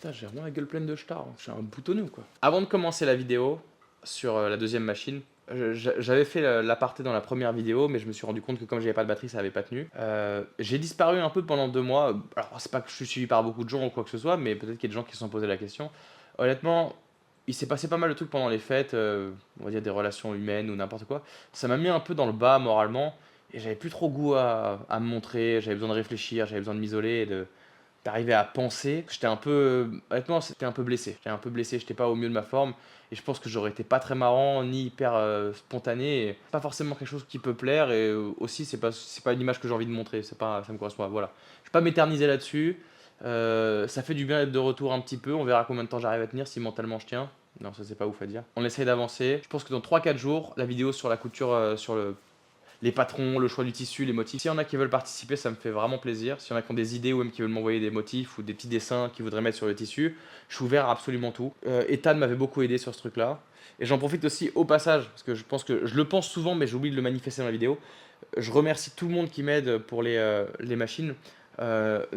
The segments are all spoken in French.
Putain, j'ai vraiment la gueule pleine de star, hein. Je suis un boutonneux quoi. Avant de commencer la vidéo sur la deuxième machine, j'avais fait l'aparté dans la première vidéo, mais je me suis rendu compte que comme j'avais pas de batterie, ça avait pas tenu. J'ai disparu un peu pendant 2 mois. Alors, c'est pas que je suis suivi par beaucoup de gens ou quoi que ce soit, mais peut-être qu'il y a des gens qui se sont posés la question. Honnêtement, il s'est passé pas mal de trucs pendant les fêtes, on va dire des relations humaines ou n'importe quoi. Ça m'a mis un peu dans le bas moralement, et j'avais plus trop goût à me montrer, j'avais besoin de réfléchir, j'avais besoin de m'isoler et d'arriver à penser. J'étais un peu, honnêtement, c'était un peu blessé. J'étais un peu blessé, j'étais pas au mieux de ma forme. Et je pense que j'aurais été pas très marrant, ni hyper spontané. Et pas forcément quelque chose qui peut plaire. Et aussi, c'est pas une image que j'ai envie de montrer. C'est pas, ça me correspond pas. Voilà. Je vais pas m'éterniser là-dessus. Ça fait du bien d'être de retour un petit peu. On verra combien de temps j'arrive à tenir, si mentalement je tiens. Non, ça c'est pas ouf à dire. On essaye d'avancer. Je pense que dans 3 4 jours, la vidéo sur la couture, sur les patrons, le choix du tissu, les motifs. S'il y en a qui veulent participer, ça me fait vraiment plaisir. S'il y en a qui ont des idées ou même qui veulent m'envoyer des motifs ou des petits dessins qu'ils voudraient mettre sur le tissu, je suis ouvert à absolument tout. Ethan m'avait beaucoup aidé sur ce truc-là. Et j'en profite aussi au passage, parce que je pense que je le pense souvent, mais j'oublie de le manifester dans la vidéo. Je remercie tout le monde qui m'aide pour les machines.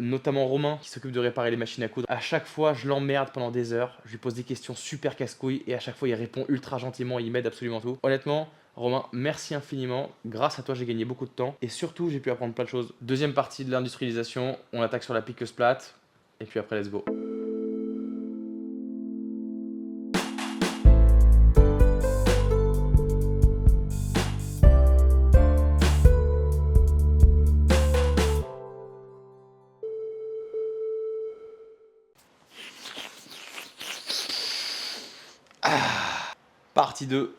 Notamment Romain qui s'occupe de réparer les machines à coudre. À chaque fois, je l'emmerde pendant des heures. Je lui pose des questions super casse-couilles et à chaque fois, il répond ultra gentiment. Il m'aide absolument tout. Honnêtement, Romain, merci infiniment. Grâce à toi, j'ai gagné beaucoup de temps et surtout, j'ai pu apprendre plein de choses. Deuxième partie de l'industrialisation, on attaque sur la piqueuse plate et puis après, let's go. Partie 2.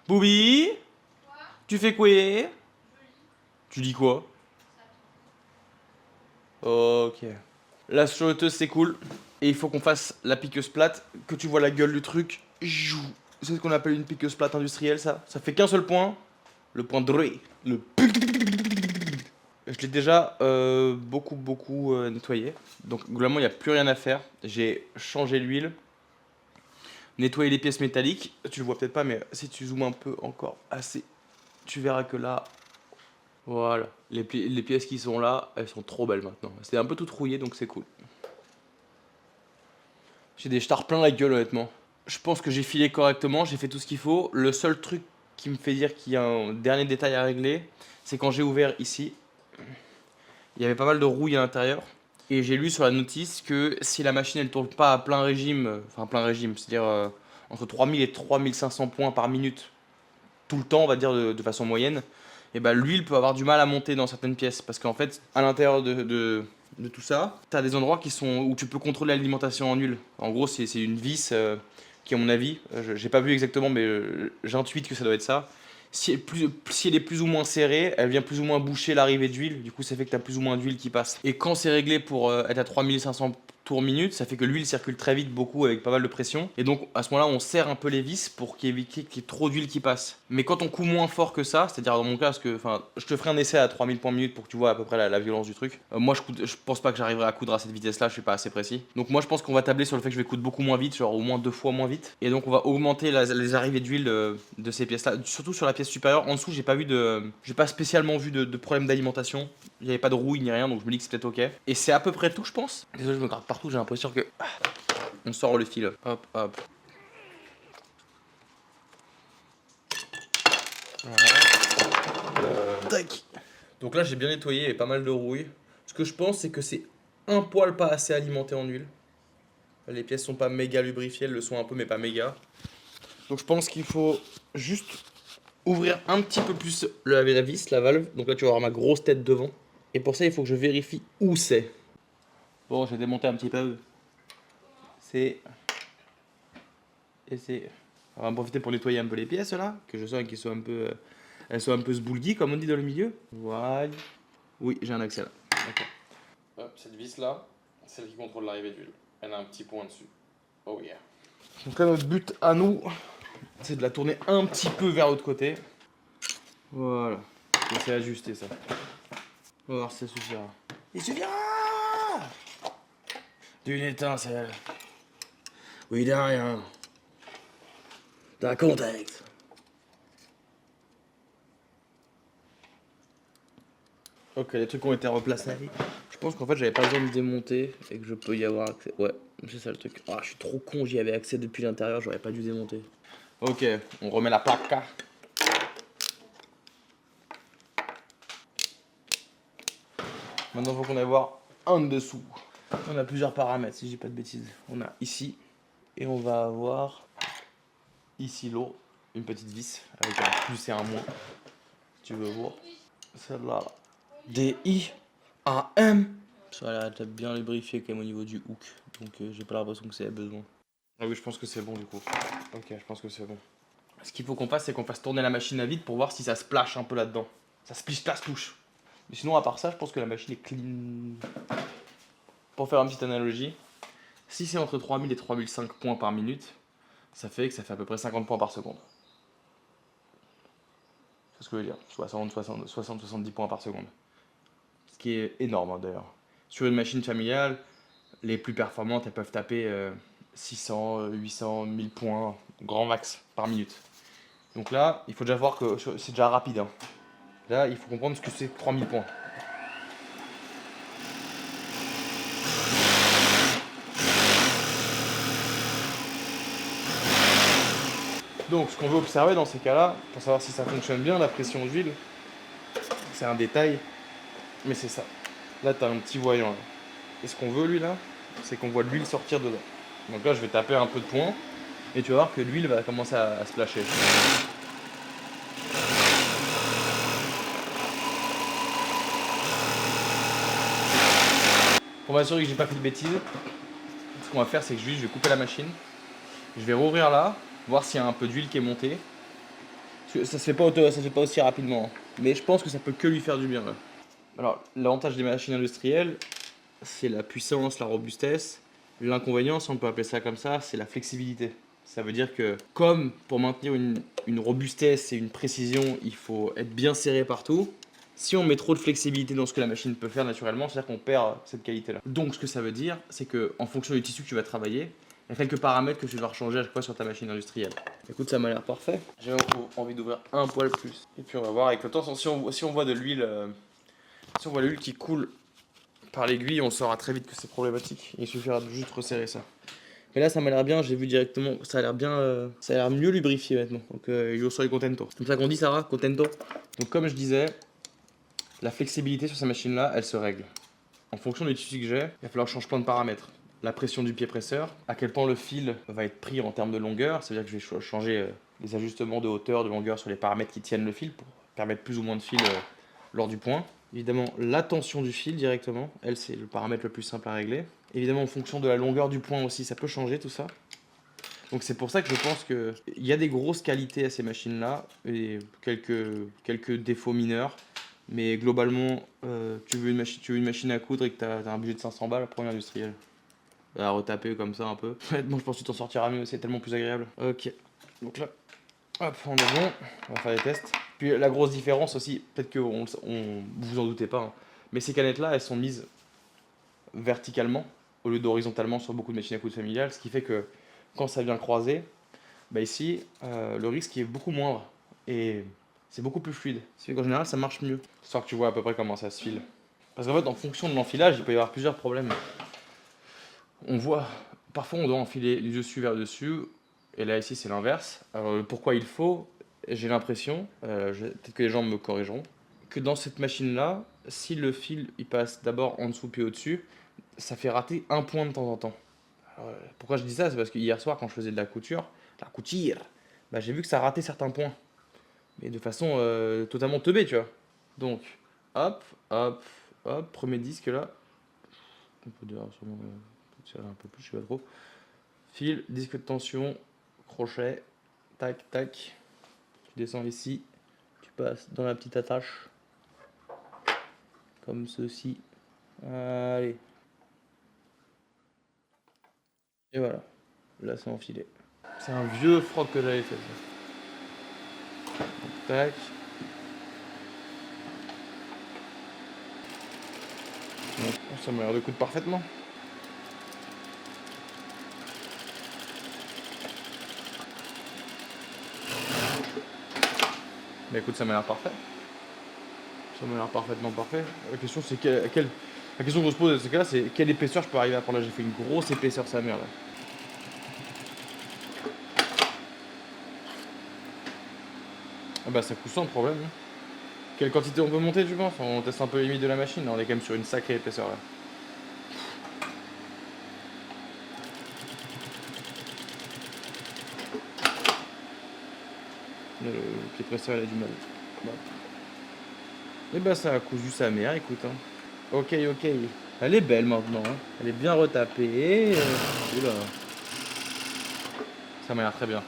Boubi, tu fais quoi? Tu dis quoi? Ok. La sauteuse c'est cool. Et il faut qu'on fasse la piqueuse plate. Que tu vois la gueule du truc. C'est ce qu'on appelle une piqueuse plate industrielle ça. Ça fait qu'un seul point. Le point Dre. Le... Je l'ai déjà beaucoup nettoyé. Donc globalement il n'y a plus rien à faire. J'ai changé l'huile. Nettoyer les pièces métalliques. Tu le vois peut-être pas mais si tu zoomes un peu encore assez. Tu verras que là... Voilà. Les pièces qui sont là, elles sont trop belles maintenant. C'est un peu tout rouillé donc c'est cool. J'ai des stars plein la gueule honnêtement. Je pense que j'ai filé correctement, j'ai fait tout ce qu'il faut. Le seul truc qui me fait dire qu'il y a un dernier détail à régler, c'est quand j'ai ouvert ici. Il y avait pas mal de rouille à l'intérieur. Et j'ai lu sur la notice que si la machine elle tourne pas à plein régime, enfin plein régime, c'est-à-dire entre 3000 et 3500 points par minute, tout le temps on va dire de façon moyenne, et bah l'huile peut avoir du mal à monter dans certaines pièces. Parce qu'en fait, à l'intérieur de tout ça, tu as des endroits qui sont, où tu peux contrôler l'alimentation en huile. En gros, c'est une vis qui, à mon avis, j'ai pas vu exactement, mais j'intuite que ça doit être ça. Si elle est plus ou moins serrée, elle vient plus ou moins boucher l'arrivée d'huile. Du coup, ça fait que tu as plus ou moins d'huile qui passe. Et quand c'est réglé pour être à 3500 tours minute, ça fait que l'huile circule très vite, beaucoup, avec pas mal de pression. Et donc, à ce moment-là, on serre un peu les vis pour qu'il y ait trop d'huile qui passe. Mais quand on coud moins fort que ça, c'est-à-dire dans mon cas, parce que, je te ferai un essai à 3000 points minute pour que tu vois à peu près la violence du truc. Moi, je pense pas que j'arriverai à coudre à cette vitesse-là, je suis pas assez précis. Donc, moi, je pense qu'on va tabler sur le fait que je vais coudre beaucoup moins vite, genre au moins 2 fois moins vite. Et donc, on va augmenter les arrivées d'huile de ces pièces-là, surtout sur la pièce supérieure. En dessous, j'ai pas spécialement vu de problème d'alimentation. Il n'y avait pas de rouille ni rien, donc je me dis que c'est peut-être ok. Et c'est à peu près tout, je pense. Désolé, je me gratte partout, j'ai l'impression que. On sort le fil. Hop, hop. Voilà. Tac. Donc là, j'ai bien nettoyé, il y avait pas mal de rouille. Ce que je pense, c'est que c'est un poil pas assez alimenté en huile. Les pièces sont pas méga lubrifiées, elles le sont un peu, mais pas méga. Donc je pense qu'il faut juste ouvrir un petit peu plus la vis, la valve. Donc là, tu vas avoir ma grosse tête devant. Et pour ça, il faut que je vérifie où c'est. Bon, je vais démonter un petit peu. C'est... Et c'est... On va en profiter pour nettoyer un peu les pièces là, que je sens qu'elles soient un peu... elles soient un peu sboulgui, comme on dit dans le milieu. Voilà. Oui, j'ai un accès là. D'accord. Cette vis là, c'est celle qui contrôle l'arrivée d'huile. Elle a un petit point dessus. Oh yeah. Donc là, notre but à nous, c'est de la tourner un petit peu vers l'autre côté. Voilà. Et c'est ajusté ça. On va voir si ça suffira. Il suffira d'une étincelle. Oui, d'un rien. D'un contexte. Ok, les trucs ont été replacés. Je pense qu'en fait j'avais pas besoin de démonter et que je peux y avoir accès. Ouais, C'est ça le truc. Ah, je suis trop con, j'y avais accès depuis l'intérieur, j'aurais pas dû démonter. Ok, on remet la plaque. Maintenant, il faut qu'on aille voir un dessous. On a plusieurs paramètres, si je dis pas de bêtises. On a ici, et on va avoir ici l'eau, une petite vis avec un plus et un moins. Si tu veux voir. Celle-là, là. D-I-A-M. Ça là, t'as bien lubrifié quand même au niveau du hook. Donc j'ai pas l'impression que c'est besoin. Ah oui, je pense que c'est bon du coup. Ok, je pense que c'est bon. Ce qu'il faut qu'on fasse, c'est qu'on fasse tourner la machine à vide pour voir si ça splash un peu là-dedans. Ça splish, splash, touche. Mais sinon, à part ça, je pense que la machine est clean. Pour faire une petite analogie, si c'est entre 3000 et 3005 points par minute, ça fait à peu près 50 points par seconde. C'est ce que je veux dire. 60-70 points par seconde. Ce qui est énorme d'ailleurs. Sur une machine familiale, les plus performantes, elles peuvent taper 600, 800, 1000 points, grand max par minute. Donc là, il faut déjà voir que c'est déjà rapide. Hein. Là, il faut comprendre ce que c'est 3000 points. Donc, ce qu'on veut observer dans ces cas-là, pour savoir si ça fonctionne bien, la pression d'huile, c'est un détail, mais c'est ça. Là, tu as un petit voyant. Là. Et ce qu'on veut, lui, là, c'est qu'on voit de l'huile sortir dedans. Donc là, je vais taper un peu de points, et tu vas voir que l'huile va commencer à se lâcher. Pour m'assurer que j'ai pas fait de bêtises, ce qu'on va faire, c'est que je vais couper la machine, je vais rouvrir là, voir s'il y a un peu d'huile qui est montée. Ça se fait pas aussi rapidement, hein. Mais je pense que ça peut que lui faire du bien. Là. Alors, l'avantage des machines industrielles, c'est la puissance, la robustesse. L'inconvénient, si on peut appeler ça comme ça, c'est la flexibilité. Ça veut dire que, comme pour maintenir une robustesse et une précision, il faut être bien serré partout. Si on met trop de flexibilité dans ce que la machine peut faire naturellement, c'est-à-dire qu'on perd cette qualité-là. Donc, ce que ça veut dire, c'est qu'en fonction du tissu que tu vas travailler, il y a quelques paramètres que tu dois changer à chaque fois sur ta machine industrielle. Écoute, ça m'a l'air parfait. J'ai envie d'ouvrir un poil plus. Et puis on va voir avec le temps, si on voit de l'huile, si on voit l'huile qui coule par l'aiguille, on saura très vite que c'est problématique. Il suffira de juste resserrer ça. Mais là, ça m'a l'air bien, j'ai vu directement, ça a l'air bien, ça a l'air mieux lubrifié maintenant. Donc, yo soy contento. C'est comme ça qu'on dit, Sarah, contento. Donc, comme je disais, la flexibilité sur ces machines-là, elle se règle. En fonction du tissu que j'ai, il va falloir que je change plein de paramètres. La pression du pied presseur, à quel point le fil va être pris en termes de longueur, c'est-à-dire que je vais changer les ajustements de hauteur, de longueur sur les paramètres qui tiennent le fil pour permettre plus ou moins de fil lors du point. Évidemment, la tension du fil directement, elle c'est le paramètre le plus simple à régler. Évidemment, en fonction de la longueur du point aussi, ça peut changer tout ça. Donc c'est pour ça que je pense qu'il y a des grosses qualités à ces machines-là et quelques défauts mineurs. Mais globalement, tu veux une machine à coudre et que tu as un budget de 500 balles, prends une industrielle. À retaper comme ça un peu. Honnêtement, je pense que tu t'en sortiras mieux, c'est tellement plus agréable. Ok, donc là, hop, on est bon. On va faire des tests. Puis la grosse différence aussi, peut-être que vous vous en doutez pas, hein, mais ces canettes-là, elles sont mises verticalement au lieu d'horizontalement sur beaucoup de machines à coudre familiales, ce qui fait que quand ça vient croiser, bah ici, le risque est beaucoup moindre et c'est beaucoup plus fluide. Ce qui fait qu'en général, ça marche mieux. Histoire que tu vois à peu près comment ça se file. Parce qu'en fait, en fonction de l'enfilage, il peut y avoir plusieurs problèmes. On voit, parfois on doit enfiler du dessus vers dessus, et là ici c'est l'inverse. Alors pourquoi il faut, j'ai l'impression, peut-être que les gens me corrigeront, que dans cette machine-là, si le fil il passe d'abord en dessous puis au-dessus, ça fait rater un point de temps en temps. Alors, pourquoi je dis ça? C'est parce que hier soir quand je faisais de la couture, bah, j'ai vu que ça ratait certains points. Mais de façon totalement teubée, tu vois. Donc, hop, hop, hop, premier disque là. On peut dire sûrement tirer un peu plus, je sais pas trop. Fil, disque de tension, crochet, tac, tac. Tu descends ici, tu passes dans la petite attache, comme ceci. Allez. Et voilà, là c'est enfilé. C'est un vieux froc que j'avais fait ça. Donc, tac. Donc, ça m'a l'air de coudre parfaitement. Bah écoute, ça m'a l'air parfait. Ça m'a l'air parfaitement parfait. La question c'est à La question qu'on se pose dans ce cas-là, c'est quelle épaisseur je peux arriver à prendre. Là, j'ai fait une grosse épaisseur sa mère là. Ah bah ça coûte sans problème. Hein. Quelle quantité on peut monter, tu penses? On teste un peu les limites de la machine. Là, on est quand même sur une sacrée épaisseur là. Le pied presseur il a du mal. Bon. Et bah ça a cousu sa mère, écoute. Hein. Ok, ok. Elle est belle maintenant. Hein. Elle est bien retapée. Oula. Ça m'a l'air très bien.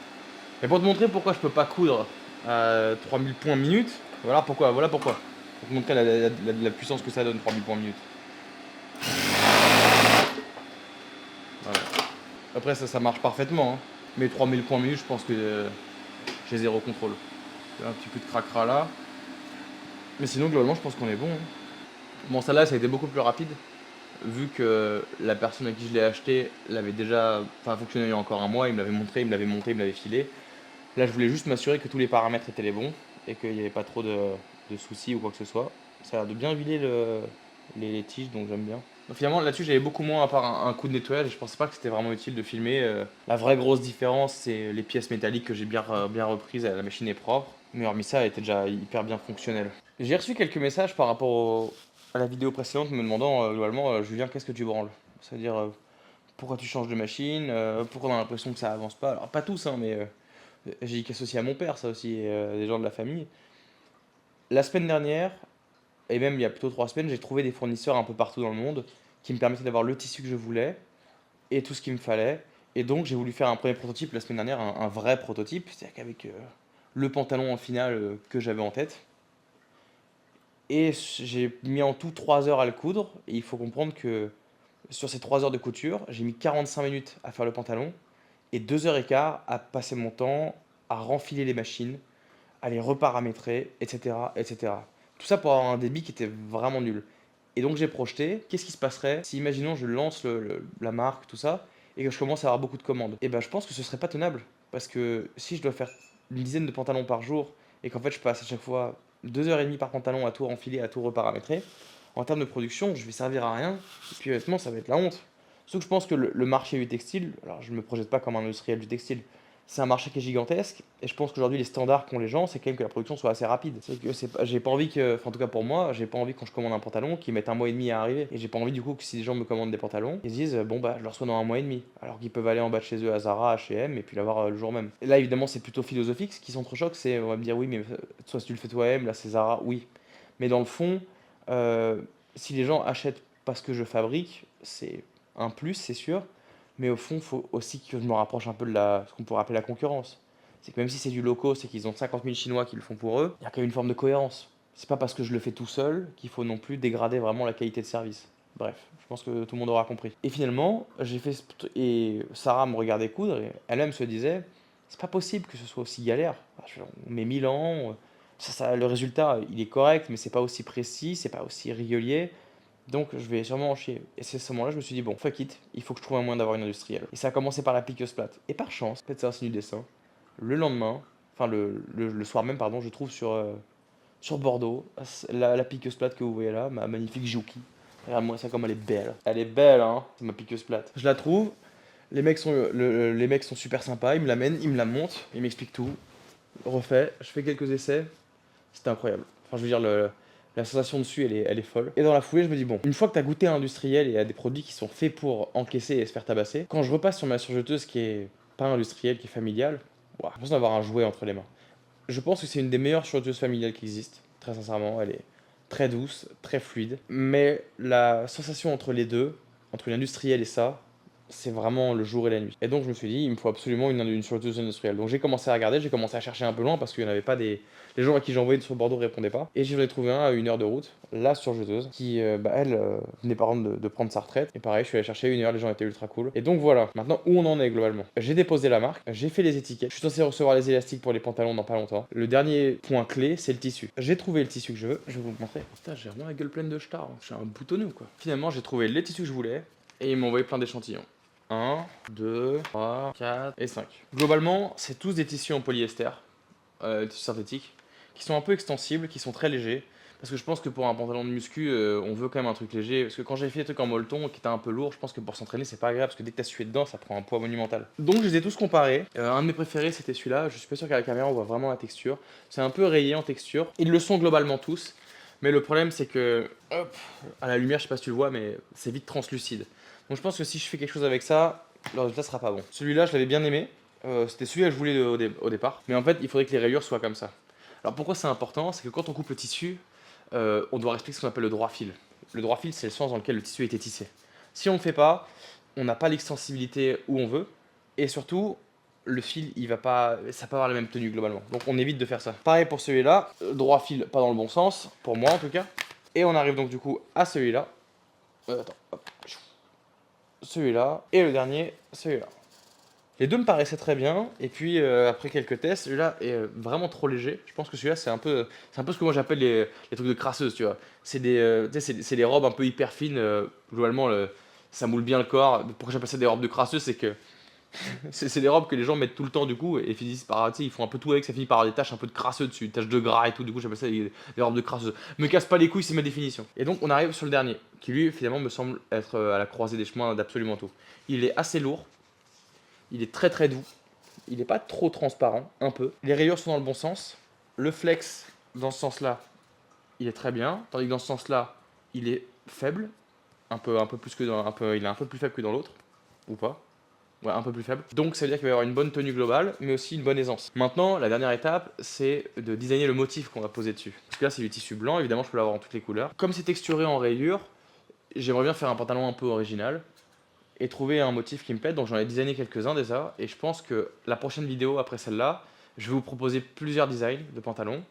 Et pour te montrer pourquoi je peux pas coudre à 3000 points minute, voilà pourquoi, voilà pourquoi. Pour te montrer la puissance que ça donne 3000 points minute. Voilà. Après ça marche parfaitement. Hein. Mais 3000 points minute, je pense que j'ai zéro contrôle. Il y a un petit peu de cracra là. Mais sinon globalement je pense qu'on est bon. Hein. Bon celle-là ça a été beaucoup plus rapide. Vu que la personne à qui je l'ai acheté l'avait déjà fonctionné il y a encore un mois, il me l'avait montré, il me l'avait monté, il me l'avait filé. Là, je voulais juste m'assurer que tous les paramètres étaient les bons et qu'il n'y avait pas trop de soucis ou quoi que ce soit. Ça a l'air de bien huiler les tiges, donc j'aime bien. Donc finalement, là-dessus, j'avais beaucoup moins à part un coup de nettoyage et je pensais pas que c'était vraiment utile de filmer. La vraie grosse différence, c'est les pièces métalliques que j'ai bien reprises. La machine est propre. Mais hormis ça, elle était déjà hyper bien fonctionnelle. J'ai reçu quelques messages par rapport à la vidéo précédente me demandant globalement, Julien, qu'est-ce que tu branles? C'est-à-dire, pourquoi tu changes de machine? Pourquoi on a l'impression que ça avance pas? Alors, pas tous, hein, mais j'ai dit qu'associé à mon père, ça aussi, et des gens de la famille. La semaine dernière, et même il y a plutôt 3 semaines, j'ai trouvé des fournisseurs un peu partout dans le monde qui me permettaient d'avoir le tissu que je voulais et tout ce qu'il me fallait. Et donc j'ai voulu faire un premier prototype la semaine dernière, un vrai prototype, c'est-à-dire qu'avec le pantalon en finale que j'avais en tête. Et j'ai mis en tout 3 heures à le coudre. Et il faut comprendre que sur ces 3 heures de couture, j'ai mis 45 minutes à faire le pantalon et 2 heures et quart à passer mon temps à renfiler les machines, à les reparamétrer, etc., etc. Tout ça pour avoir un débit qui était vraiment nul. Et donc j'ai projeté, qu'est-ce qui se passerait si, imaginons, je lance la marque, tout ça, et que je commence à avoir beaucoup de commandes. Et ben je pense que ce serait pas tenable. Parce que si je dois faire une dizaine de pantalons par jour, et qu'en fait je passe à chaque fois 2 heures et demie par pantalon à tout renfiler, à tout reparamétrer, en termes de production, je vais servir à rien. Et puis honnêtement, ça va être la honte. Sauf que je pense que le marché du textile, alors je ne me projette pas comme un industriel du textile, c'est un marché qui est gigantesque et je pense qu'aujourd'hui les standards qu'ont les gens c'est quand même que la production soit assez rapide. C'est que j'ai pas envie que, enfin en tout cas pour moi, j'ai pas envie quand je commande un pantalon qu'ils mettent un mois et demi à arriver. Et j'ai pas envie du coup que si les gens me commandent des pantalons, ils se disent bon bah je le reçois dans un mois et demi. Alors qu'ils peuvent aller en bas de chez eux à Zara, H&M et puis l'avoir le jour même. Et là évidemment c'est plutôt philosophique, ce qui s'entrechoque c'est on va me dire oui mais soit si tu le fais toi-même, là c'est Zara, oui. Mais dans le fond, euh, si les gens achètent parce que je fabrique, c'est un plus c'est sûr. Mais au fond, il faut aussi que je me rapproche un peu de ce qu'on pourrait appeler la concurrence. C'est que même si c'est du low cost et qu'ils ont 50 000 Chinois qui le font pour eux, il y a quand même une forme de cohérence. C'est pas parce que je le fais tout seul qu'il faut non plus dégrader vraiment la qualité de service. Bref, je pense que tout le monde aura compris. Et finalement, j'ai fait et Sarah me regardait coudre et elle-même se disait, c'est pas possible que ce soit aussi galère. On met 1000 ans, le résultat il est correct, mais c'est pas aussi précis, c'est pas aussi régulier. Donc je vais sûrement en chier. Et c'est à ce moment-là, je me suis dit, bon, fuck it, il faut que je trouve un moyen d'avoir une industrielle. Et ça a commencé par la piqueuse plate. Et par chance, peut-être c'est un signe du dessin, le lendemain, enfin le soir même, pardon, je trouve sur Bordeaux la piqueuse plate que vous voyez là, ma magnifique Juki. Regarde-moi ça comme elle est belle. Elle est belle, hein, c'est ma piqueuse plate. Je la trouve, les mecs sont super sympas, ils me l'amènent, ils me la montent, ils m'expliquent tout. Refait, je fais quelques essais, c'était incroyable. Enfin, je veux dire, la sensation dessus, elle est folle. Et dans la foulée, je me dis, bon, une fois que tu as goûté à industriel et à des produits qui sont faits pour encaisser et se faire tabasser, quand je repasse sur ma surjeteuse qui est pas industrielle, qui est familiale, ouah, j'ai l'impression d'avoir un jouet entre les mains. Je pense que c'est une des meilleures surjeteuses familiales qui existent, très sincèrement. Elle est très douce, très fluide. Mais la sensation entre les deux, entre l'industriel et ça, c'est vraiment le jour et la nuit. Et donc je me suis dit, il me faut absolument une surjeteuse industrielle. Donc j'ai commencé à regarder, j'ai commencé à chercher un peu loin parce qu'il n'y en avait pas des. Les gens à qui j'ai envoyé sur Bordeaux ne répondaient pas. Et j'en ai trouvé un à 1 heure de route, la surjeteuse, qui, elle, venait par exemple de prendre sa retraite. Et pareil, je suis allé chercher 1 heure, les gens étaient ultra cool. Et donc voilà, maintenant où on en est globalement. J'ai déposé la marque, j'ai fait les étiquettes, je suis censé recevoir les élastiques pour les pantalons dans pas longtemps. Le dernier point clé, c'est le tissu. J'ai trouvé le tissu que je veux, je vais vous le montrer. Putain, j'ai vraiment la gueule pleine de stars, hein. Je suis un boutonneux quoi. Finalement, j'ai trouvé les tissus que je voulais et ils m'ont envoyé plein d'échantillons. 1, 2, 3, 4 et 5. Globalement, c'est tous des tissus en polyester, tissus synthétiques, qui sont un peu extensibles, qui sont très légers. Parce que je pense que pour un pantalon de muscu, on veut quand même un truc léger. Parce que quand j'ai fait des trucs en molleton qui étaient un peu lourds, je pense que pour s'entraîner, c'est pas agréable. Parce que dès que t'as sué dedans, ça prend un poids monumental. Donc je les ai tous comparés. Un de mes préférés, c'était celui-là. Je suis pas sûr qu'à la caméra, on voit vraiment la texture. C'est un peu rayé en texture. Ils le sont globalement tous. Mais le problème, c'est que, hop, à la lumière, je sais pas si tu le vois, mais c'est vite translucide. Donc je pense que si je fais quelque chose avec ça, le résultat sera pas bon. Celui-là, je l'avais bien aimé. C'était celui que je voulais au départ. Mais en fait, il faudrait que les rayures soient comme ça. Alors pourquoi c'est important? C'est que quand on coupe le tissu, on doit respecter ce qu'on appelle le droit fil. Le droit fil, c'est le sens dans lequel le tissu a été tissé. Si on ne le fait pas, on n'a pas l'extensibilité où on veut. Et surtout, le fil, il va pas, ça peut avoir la même tenue globalement. Donc on évite de faire ça. Pareil pour celui-là, droit fil, pas dans le bon sens, pour moi en tout cas. Et on arrive donc du coup à celui-là. Attends, hop. Celui-là. Et le dernier, celui-là. Les deux me paraissaient très bien, et puis après quelques tests, celui-là est vraiment trop léger. Je pense que celui-là, c'est un peu ce que moi j'appelle les trucs de crasseuse, tu vois. C'est tu sais, c'est des robes un peu hyper fines, globalement, ça moule bien le corps. Pourquoi j'appelle ça des robes de crasseuse, c'est que c'est des robes que les gens mettent tout le temps du coup, et finissent par, tu sais, ils font un peu tout avec, ça finit par avoir des taches un peu de crasseux dessus, des taches de gras et tout, du coup j'appelle ça des robes de crasseuse. Me casse pas les couilles, c'est ma définition. Et donc on arrive sur le dernier, qui lui finalement me semble être à la croisée des chemins d'absolument tout. Il est assez lourd, il est très très doux. Il n'est pas trop transparent, un peu. Les rayures sont dans le bon sens. Le flex, dans ce sens-là, il est très bien. Tandis que dans ce sens-là, il est faible. Un peu plus que dans, il est un peu plus faible que dans l'autre. Ou pas. Ouais, un peu plus faible. Donc ça veut dire qu'il va y avoir une bonne tenue globale, mais aussi une bonne aisance. Maintenant, la dernière étape, c'est de designer le motif qu'on va poser dessus. Parce que là, c'est du tissu blanc, évidemment, je peux l'avoir en toutes les couleurs. Comme c'est texturé en rayures, j'aimerais bien faire un pantalon un peu original et trouver un motif qui me plaît. Donc j'en ai designé quelques-uns déjà. Et je pense que la prochaine vidéo après celle-là, je vais vous proposer plusieurs designs de pantalons.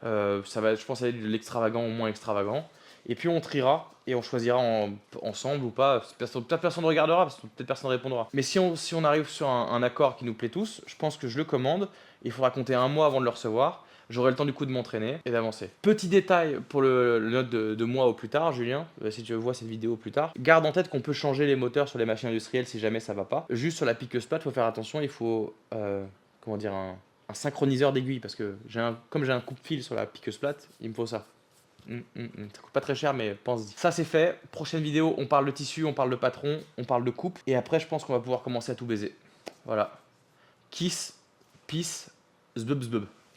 Ça va, je pense, aller de l'extravagant au moins extravagant. Et puis on triera et on choisira ensemble ou pas. Peut-être personne ne regardera parce que peut-être personne ne répondra. Mais si on arrive sur un accord qui nous plaît tous, je pense que je le commande. Il faudra compter un mois avant de le recevoir. J'aurai le temps du coup de m'entraîner et d'avancer. Petit détail pour le note de mois au plus tard, Julien, si tu vois cette vidéo plus tard. Garde en tête qu'on peut changer les moteurs sur les machines industrielles si jamais ça va pas. Juste sur la piqueuse plate, il faut faire attention, il faut comment dire, un synchroniseur d'aiguille parce que comme j'ai un coupe-fil sur la piqueuse plate, il me faut ça. Ça coûte pas très cher, mais pense-y. Ça c'est fait. Prochaine vidéo, on parle de tissu, on parle de patron, on parle de coupe. Et après, je pense qu'on va pouvoir commencer à tout baiser. Voilà. Kiss, peace, zbub zbub.